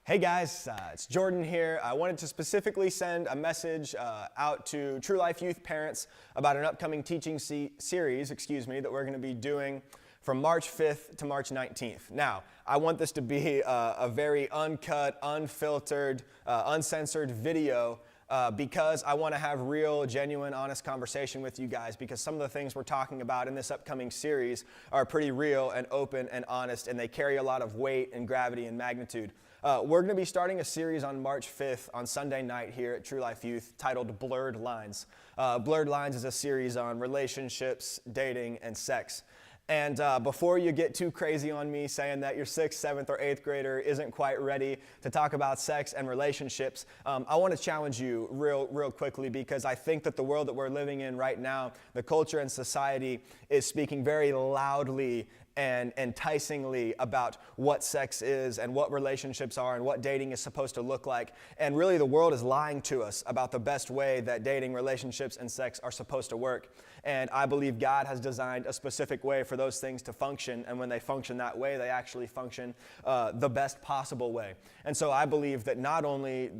Hey guys, it's Jordan here. I wanted to specifically send a message out to True Life Youth parents about an upcoming teaching series, that we're going to be doing from March 5th to March 19th. Now, I want this to be a very uncut, unfiltered, uncensored video because I want to have real, genuine, honest conversation with you guys, because some of the things we're talking about in this upcoming series are pretty real and open and honest, and they carry a lot of weight and gravity and magnitude. We're going to be starting a series on March 5th on Sunday night here at True Life Youth titled Blurred Lines. Blurred Lines is a series on relationships, dating, and sex. And before you get too crazy on me saying that your 6th, 7th, or 8th grader isn't quite ready to talk about sex and relationships, I want to challenge you real quickly, because I think that the world that we're living in right now, the culture and society is speaking very loudly and enticingly about what sex is and what relationships are and what dating is supposed to look like. And really the world is lying to us about the best way that dating, relationships, and sex are supposed to work. And I believe God has designed a specific way for those things to function, and when they function that way, they actually function the best possible way. And so I believe that not only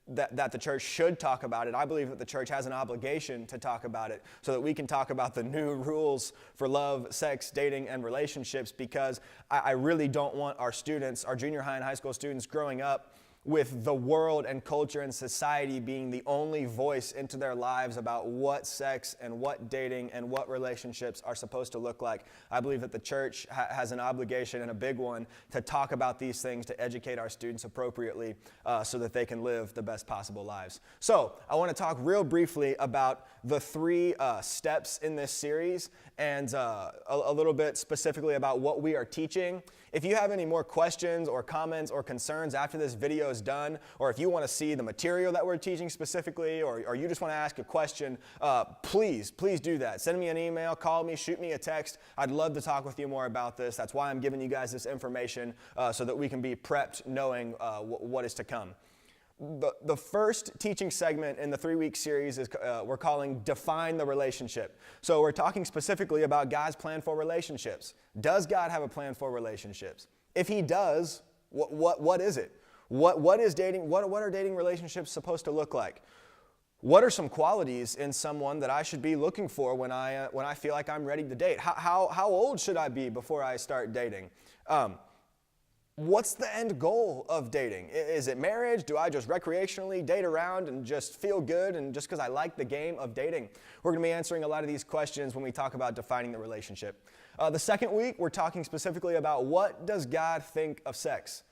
that the church should talk about it, I believe that the church has an obligation to talk about it so that we can talk about the new rules for love, sex, dating, and relationships, because I really don't want our students, our junior high and high school students growing up with the world and culture and society being the only voice into their lives about what sex and what dating and what relationships are supposed to look like. I believe that the church has an obligation, and a big one, to talk about these things, to educate our students appropriately so that they can live the best possible lives. So I want to talk real briefly about the 3 steps in this series, and a little bit specifically about what we are teaching. If you have any more questions or comments or concerns after this video is done, or if you want to see the material that we're teaching specifically, or you just want to ask a question, please do that. Send me an email, call me, shoot me a text. I'd love to talk with you more about this. That's why I'm giving you guys this information, so that we can be prepped knowing what is to come. The first teaching segment in the 3-week series is we're calling Define the Relationship. So we're talking specifically about God's plan for relationships. Does God have a plan for relationships? If He does, what is it? What is dating? What are dating relationships supposed to look like? What are some qualities in someone that I should be looking for when I feel like I'm ready to date? How old should I be before I start dating? What's the end goal of dating? Is it marriage? Do I just recreationally date around and just feel good and just because I like the game of dating? We're going to be answering a lot of these questions when we talk about defining the relationship. The second week, we're talking specifically about what does God think of sex?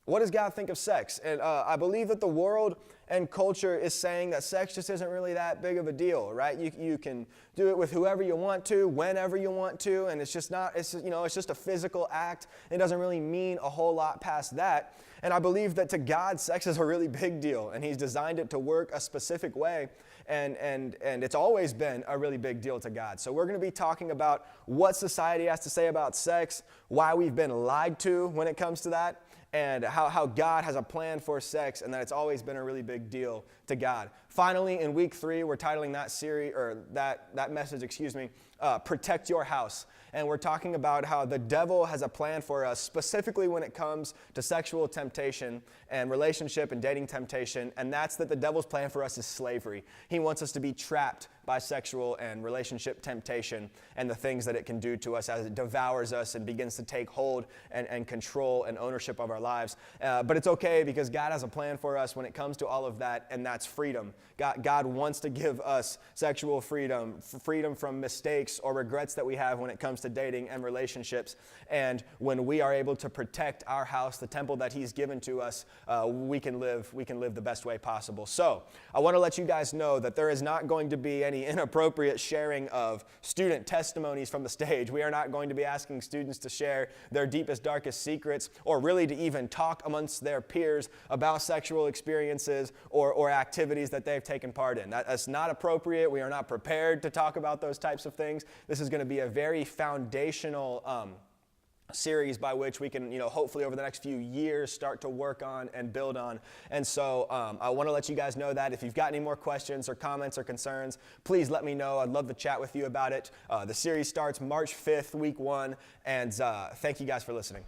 What does God think of sex? And I believe that the world and culture is saying that sex just isn't really that big of a deal, right? You can do it with whoever you want to, whenever you want to, and it's just a physical act. It doesn't really mean a whole lot past that. And I believe that to God, sex is a really big deal, and He's designed it to work a specific way, and it's always been a really big deal to God. So we're going to be talking about what society has to say about sex, why we've been lied to when it comes to that, and how God has a plan for sex, and that it's always been a really big deal to God. Finally, in week 3, we're titling that series, or that message, Protect Your House. And we're talking about how the devil has a plan for us, specifically when it comes to sexual temptation and relationship and dating temptation, and that's that the devil's plan for us is slavery. He wants us to be trapped by sexual and relationship temptation and the things that it can do to us as it devours us and begins to take hold and control and ownership of our lives. But it's okay, because God has a plan for us when it comes to all of that, and that's freedom. God wants to give us sexual freedom, freedom from mistakes or regrets that we have when it comes to dating and relationships. And when we are able to protect our house, the temple that He's given to us, we can live the best way possible. So I want to let you guys know that there is not going to be any inappropriate sharing of student testimonies from the stage. We are not going to be asking students to share their deepest, darkest secrets, or really to even talk amongst their peers about sexual experiences or activities that they've taken part in. That's not appropriate. We are not prepared to talk about those types of things. This is going to be a very foundational series by which we can, hopefully over the next few years start to work on and build on. And so I want to let you guys know that if you've got any more questions or comments or concerns, please let me know. I'd love to chat with you about it. The series starts March 5th, week 1, and thank you guys for listening.